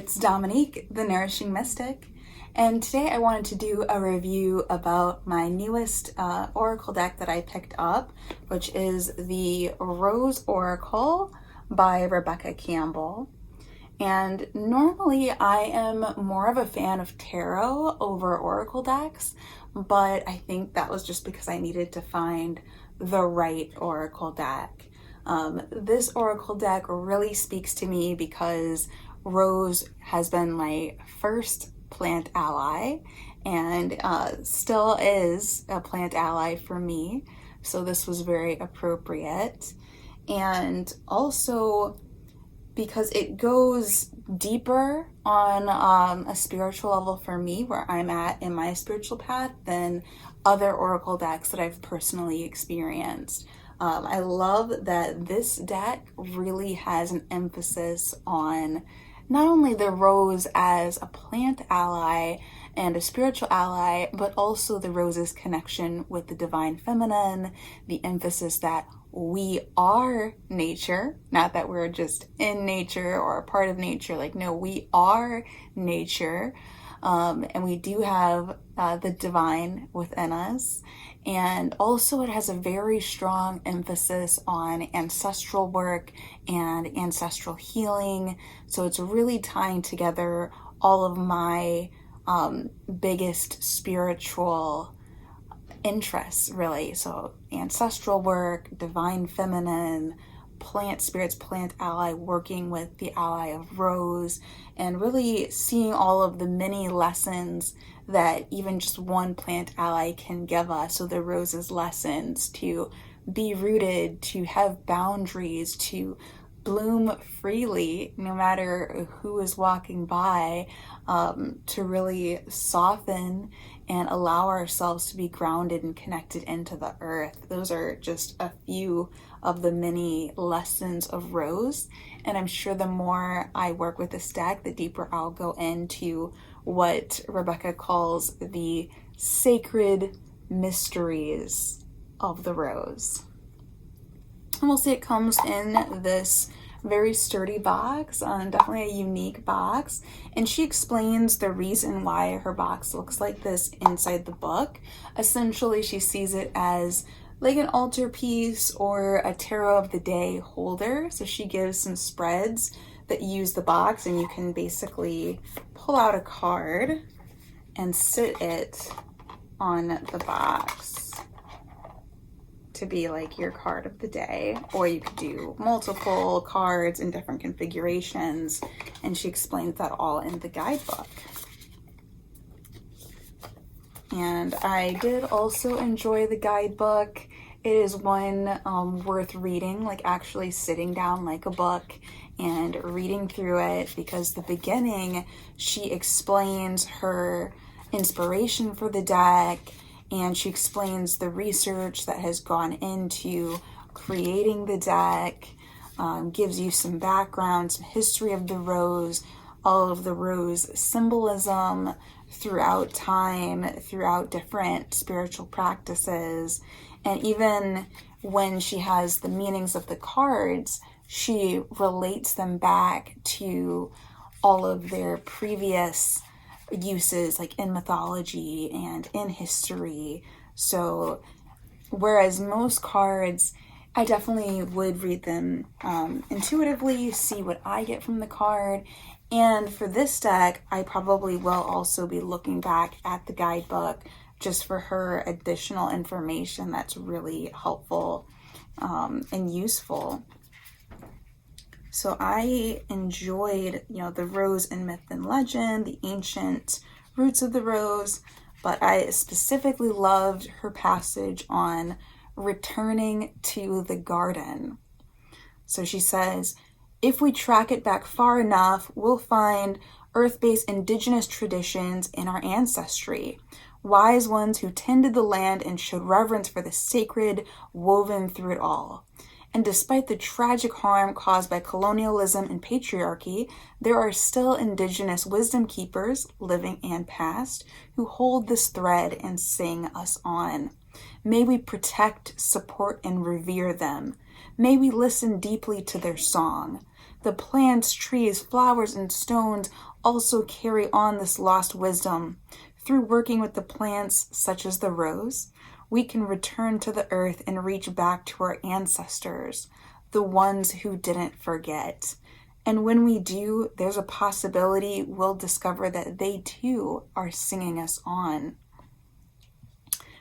it's Dominique, the Nourishing Mystic, and today I wanted to do a review about my newest oracle deck that I picked up, which is the Rose Oracle by Rebecca Campbell. And normally I am more of a fan of tarot over oracle decks, but I think that was just because I needed to find the right oracle deck. This oracle deck really speaks to me because Rose has been my first plant ally and still is a plant ally for me. So this was very appropriate. And also because it goes deeper on a spiritual level for me, where I'm at in my spiritual path, than other oracle decks that I've personally experienced. I love that this deck really has an emphasis on not only the rose as a plant ally and a spiritual ally, but also the rose's connection with the divine feminine, the emphasis that we are nature, not that we're just in nature or a part of nature. Like, no, we are nature. And we do have the divine within us. And also it has a very strong emphasis on ancestral work and ancestral healing. So it's really tying together all of my biggest spiritual interests, really. So ancestral work, divine feminine, plant spirits, plant ally, working with the ally of Rose, and really seeing all of the many lessons that even just one plant ally can give us. So the Rose's lessons to be rooted, to have boundaries, to bloom freely no matter who is walking by, to really soften and allow ourselves to be grounded and connected into the earth. Those are just a few of the many lessons of Rose. And I'm sure the more I work with this deck, the deeper I'll go into what Rebecca calls the sacred mysteries of the rose. And we'll see it comes in this very sturdy box, definitely a unique box, and she explains the reason why her box looks like this inside the book. Essentially, she sees it as like an altarpiece or a tarot of the day holder. So she gives some spreads that use the box, and you can basically pull out a card and sit it on the box to be like your card of the day, or you could do multiple cards in different configurations, and she explains that all in the guidebook. And I did also enjoy the guidebook. It is one worth reading, like actually sitting down like a book and reading through it, because the beginning she explains her inspiration for the deck, and she explains the research that has gone into creating the deck, gives you some background, some history of the rose, all of the rose symbolism throughout time, throughout different spiritual practices. And even when she has the meanings of the cards, she relates them back to all of their previous uses, like in mythology and in history. So whereas most cards, I definitely would read them intuitively, see what I get from the card. And for this deck, I probably will also be looking back at the guidebook just for her additional information that's really helpful and useful. So I enjoyed, the rose in myth and legend, the ancient roots of the rose, but I specifically loved her passage on returning to the garden. So she says, if we track it back far enough, we'll find earth-based indigenous traditions in our ancestry, wise ones who tended the land and showed reverence for the sacred woven through it all. And despite the tragic harm caused by colonialism and patriarchy, there are still indigenous wisdom keepers, living and past, who hold this thread and sing us on. May we protect, support, and revere them. May we listen deeply to their song. The plants, trees, flowers, and stones also carry on this lost wisdom. Through working with the plants such as the rose, we can return to the earth and reach back to our ancestors, the ones who didn't forget. And when we do, there's a possibility we'll discover that they too are singing us on.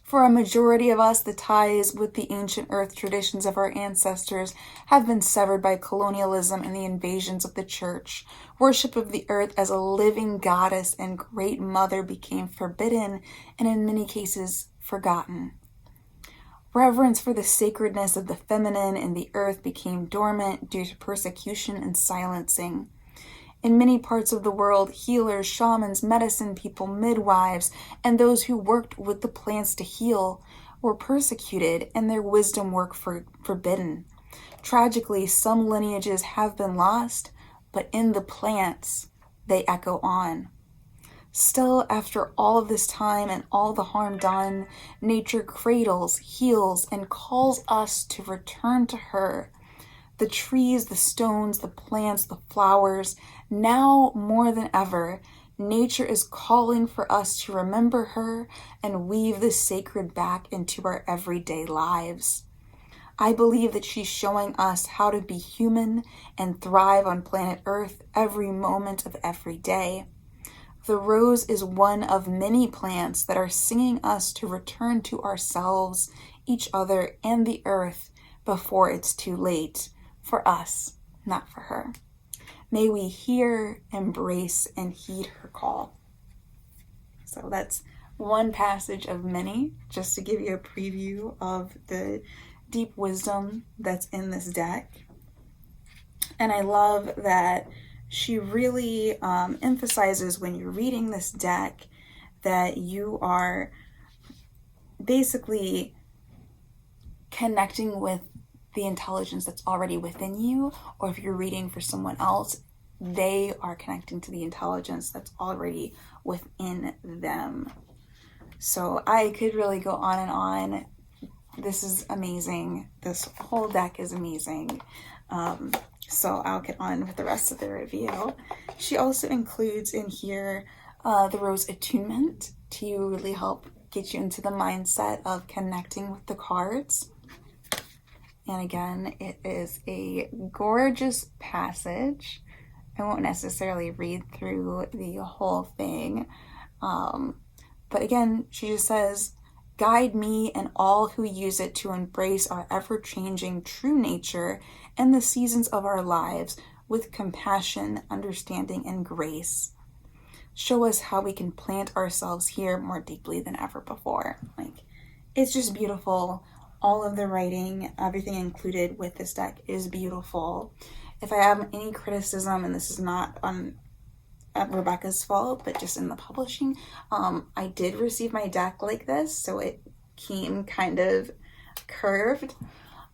For a majority of us, the ties with the ancient earth traditions of our ancestors have been severed by colonialism and the invasions of the church. Worship of the earth as a living goddess and great mother became forbidden and in many cases forgotten. Reverence for the sacredness of the feminine and the earth became dormant due to persecution and silencing. In many parts of the world, healers, shamans, medicine people, midwives, and those who worked with the plants to heal were persecuted and their wisdom work forbidden. Tragically, some lineages have been lost, but in the plants, they echo on. Still, after all of this time and all the harm done, nature cradles, heals, and calls us to return to her. The trees, the stones, the plants, the flowers, now more than ever, nature is calling for us to remember her and weave the sacred back into our everyday lives. I believe that she's showing us how to be human and thrive on planet Earth every moment of every day. The rose is one of many plants that are singing us to return to ourselves, each other, and the earth before it's too late. For us, not for her. May we hear, embrace, and heed her call. So that's one passage of many, just to give you a preview of the deep wisdom that's in this deck. And I love that she really emphasizes when you're reading this deck that you are basically connecting with the intelligence that's already within you, or if you're reading for someone else, they are connecting to the intelligence that's already within them. So I could really go on and on. This is amazing. This whole deck is amazing. So I'll get on with the rest of the review. She also includes in here the Rose Attunement to really help get you into the mindset of connecting with the cards. And again, it is a gorgeous passage. I won't necessarily read through the whole thing. But again, she just says, guide me and all who use it to embrace our ever-changing true nature and the seasons of our lives with compassion, understanding, and grace. Show us how we can plant ourselves here more deeply than ever before. It's just beautiful. All of the writing, everything included with this deck is beautiful. If I have any criticism, and this is not on Rebecca's fault, but just in the publishing, I did receive my deck like this, so it came kind of curved.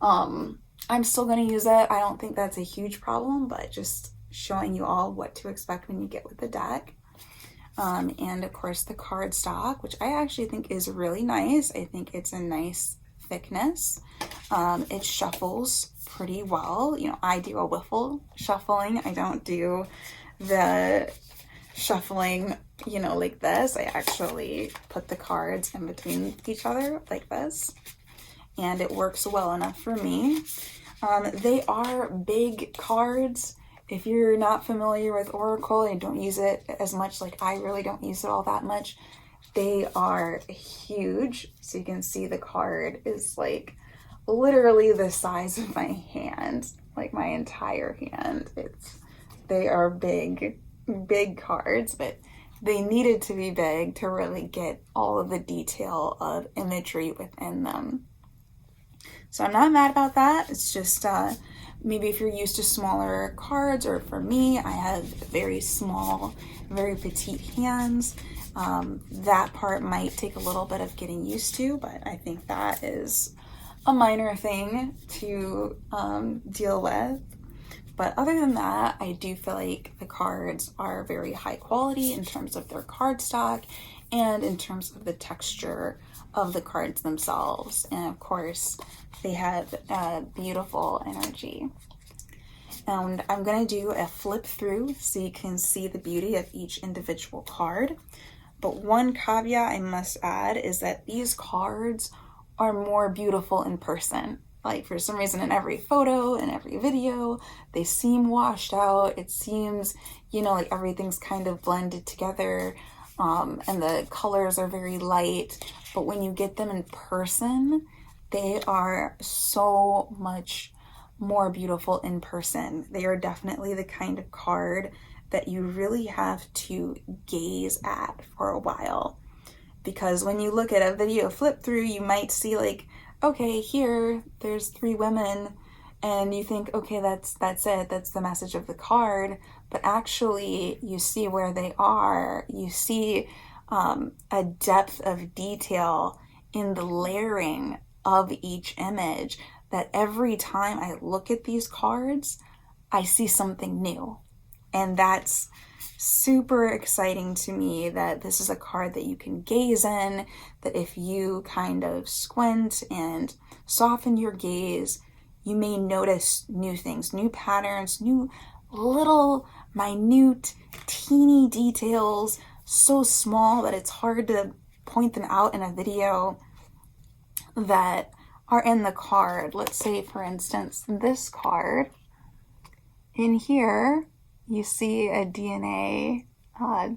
I'm still going to use it. I don't think that's a huge problem, but just showing you all what to expect when you get with the deck. And of course the card stock, which I actually think is really nice. I think it's a nice thickness. It shuffles pretty well. I do a wiffle shuffling. I don't do the shuffling, like this. I actually put the cards in between each other like this, and it works well enough for me. They are big cards. If you're not familiar with Oracle and don't use it as much, like I really don't use it all that much, they are huge. So you can see the card is like literally the size of my hand, like my entire hand. They are big cards, but they needed to be big to really get all of the detail of imagery within them. So I'm not mad about that. It's just maybe if you're used to smaller cards, or for me, I have very small, very petite hands. That part might take a little bit of getting used to, but I think that is a minor thing to deal with. But other than that, I do feel like the cards are very high quality in terms of their cardstock and in terms of the texture of the cards themselves. And of course, they have beautiful energy. And I'm going to do a flip through so you can see the beauty of each individual card. But one caveat I must add is that these cards are more beautiful in person. Like, for some reason, in every photo and every video, they seem washed out. It seems, you know, like everything's kind of blended together, and the colors are very light. But when you get them in person, they are so much more beautiful in person. They are definitely the kind of card that you really have to gaze at for a while. Because when you look at a video flip through, you might see like, okay, here, there's 3 women, and you think, okay, that's it, that's the message of the card. But actually, you see where they are. You see a depth of detail in the layering of each image, that every time I look at these cards, I see something new. And that's super exciting to me, that this is a card that you can gaze in, that if you kind of squint and soften your gaze, you may notice new things, new patterns, new little minute teeny details, so small that it's hard to point them out in a video, that are in the card. Let's say, for instance, this card. In here, you see a DNA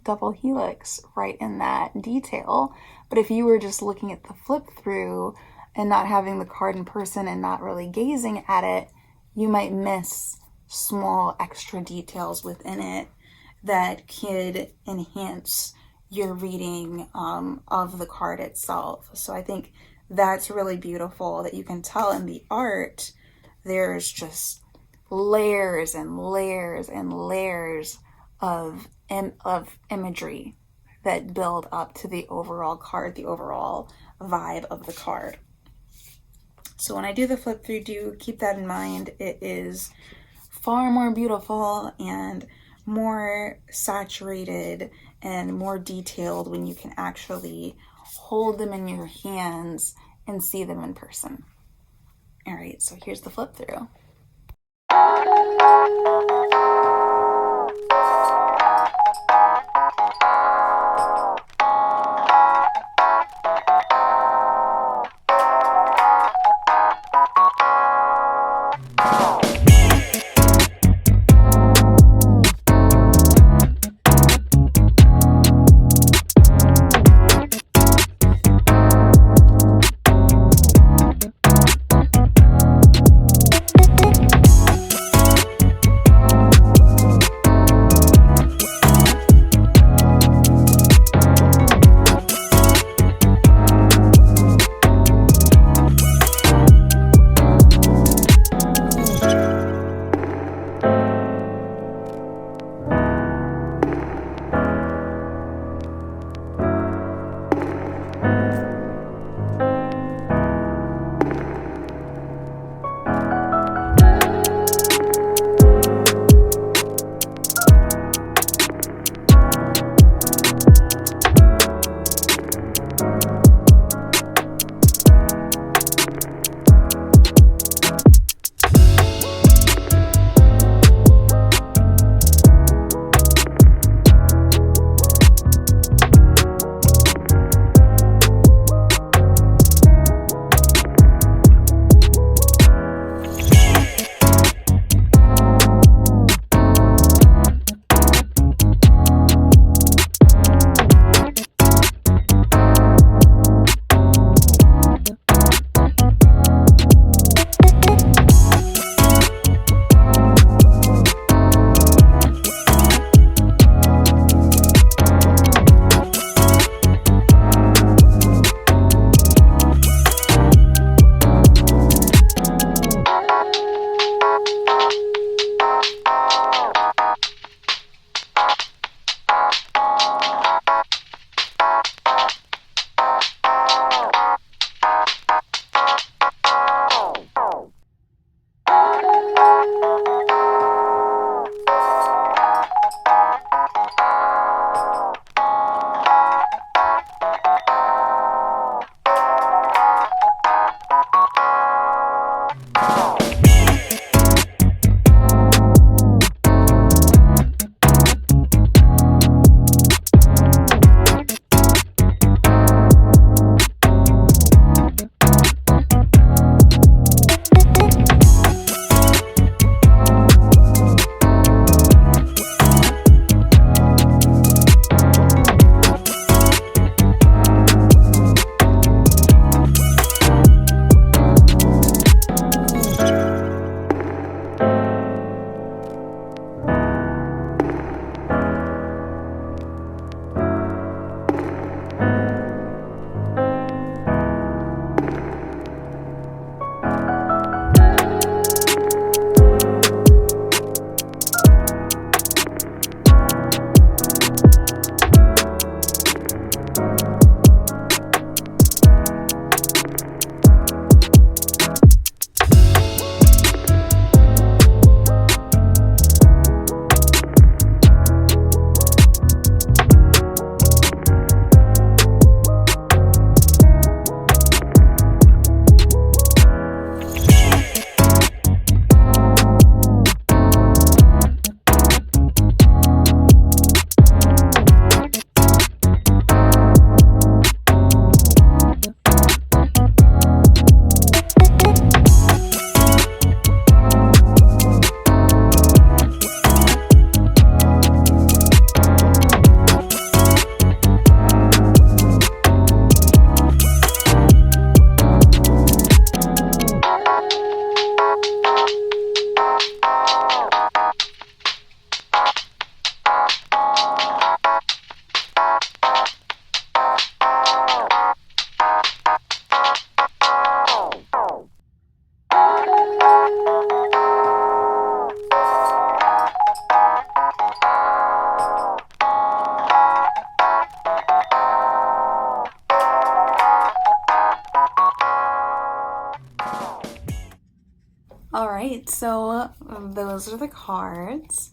double helix right in that detail. But if you were just looking at the flip through and not having the card in person and not really gazing at it, you might miss small extra details within it that could enhance your reading of the card itself. So I think that's really beautiful, that you can tell in the art there's just layers and layers and layers of imagery that build up to the overall card, the overall vibe of the card. So when I do the flip through, do keep that in mind. It is far more beautiful and more saturated and more detailed when you can actually hold them in your hands and see them in person. All right, so here's the flip through. right, so those are the cards,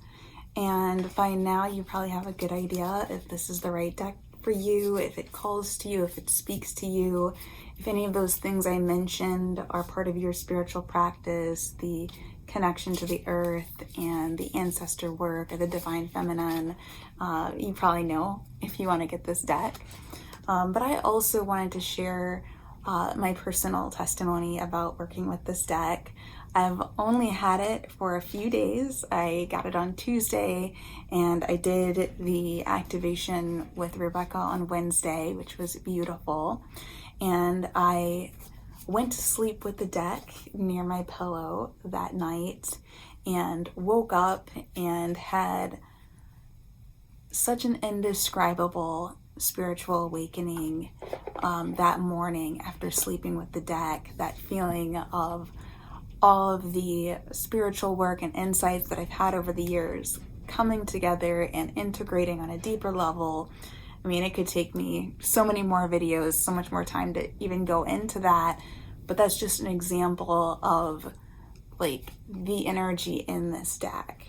and by now you probably have a good idea if this is the right deck for you, if it calls to you, if it speaks to you, if any of those things I mentioned are part of your spiritual practice, the connection to the earth and the ancestor work or the divine feminine. You probably know if you want to get this deck. But I also wanted to share my personal testimony about working with this deck. I've only had it for a few days. I got it on Tuesday and I did the activation with Rebecca on Wednesday, which was beautiful. And I went to sleep with the deck near my pillow that night and woke up and had such an indescribable spiritual awakening that morning after sleeping with the deck. That feeling of all of the spiritual work and insights that I've had over the years coming together and integrating on a deeper level. I mean, it could take me so many more videos, so much more time to even go into that, but that's just an example of like the energy in this deck.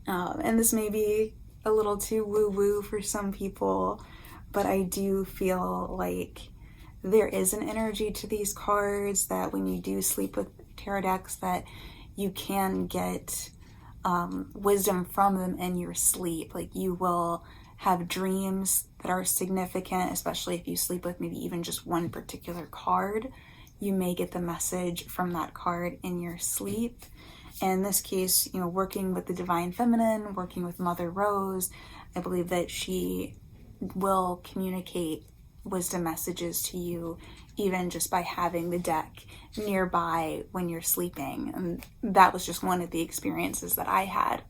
And this may be a little too woo-woo for some people, but I do feel like there is an energy to these cards that when you do sleep with tarot decks that you can get wisdom from them in your sleep. Like you will have dreams that are significant, especially if you sleep with maybe even just one particular card. You may get the message from that card in your sleep. And in this case, you know, working with the divine feminine, working with Mother Rose, I believe that she will communicate wisdom messages to you even just by having the deck nearby when you're sleeping. And that was just one of the experiences that I had.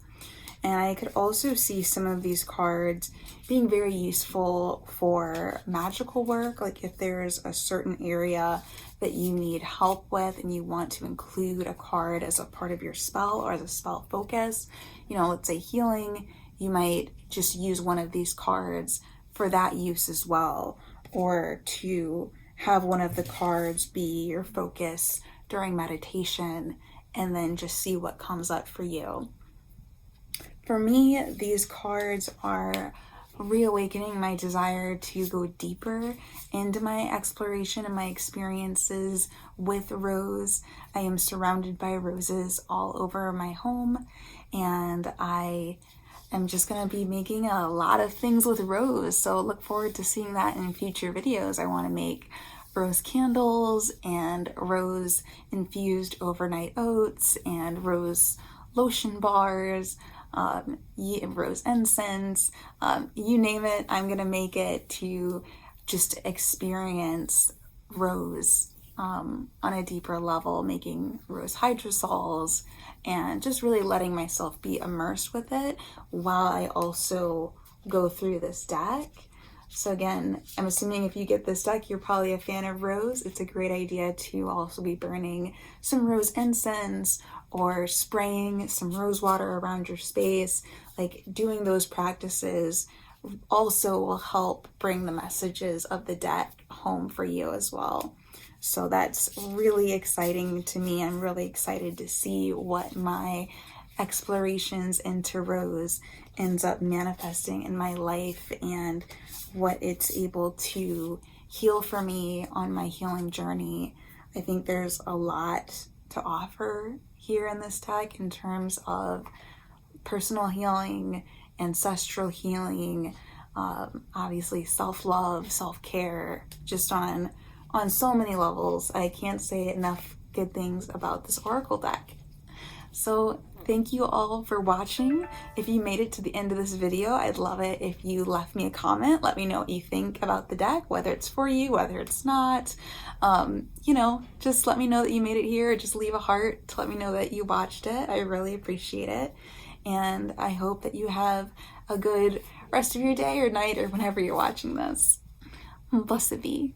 And I could also see some of these cards being very useful for magical work. Like if there's a certain area that you need help with and you want to include a card as a part of your spell or as a spell focus, you know, let's say healing, you might just use one of these cards for that use as well, or to have one of the cards be your focus during meditation and then just see what comes up for you. For me, these cards are reawakening my desire to go deeper into my exploration and my experiences with Rose. I am surrounded by roses all over my home, and I am just going to be making a lot of things with Rose, so look forward to seeing that in future videos. I want to make rose candles and rose infused overnight oats and rose lotion bars, rose incense, you name it, I'm gonna make it to just experience rose on a deeper level, making rose hydrosols and just really letting myself be immersed with it while I also go through this deck. So again, I'm assuming if you get this deck, you're probably a fan of rose. It's a great idea to also be burning some rose incense or spraying some rose water around your space. Like doing those practices also will help bring the messages of the deck home for you as well. So that's really exciting to me. I'm really excited to see what my explorations into rose ends up manifesting in my life and what it's able to heal for me on my healing journey. I think there's a lot to offer here in this deck in terms of personal healing, ancestral healing, obviously self-love, self-care, just on so many levels. I can't say enough good things about this oracle deck. So thank you all for watching. If you made it to the end of this video, I'd love it if you left me a comment. Let me know what you think about the deck, whether it's for you, whether it's not. You know, just let me know that you made it here. Just leave a heart to let me know that you watched it. I really appreciate it. And I hope that you have a good rest of your day or night or whenever you're watching this. Blessed be.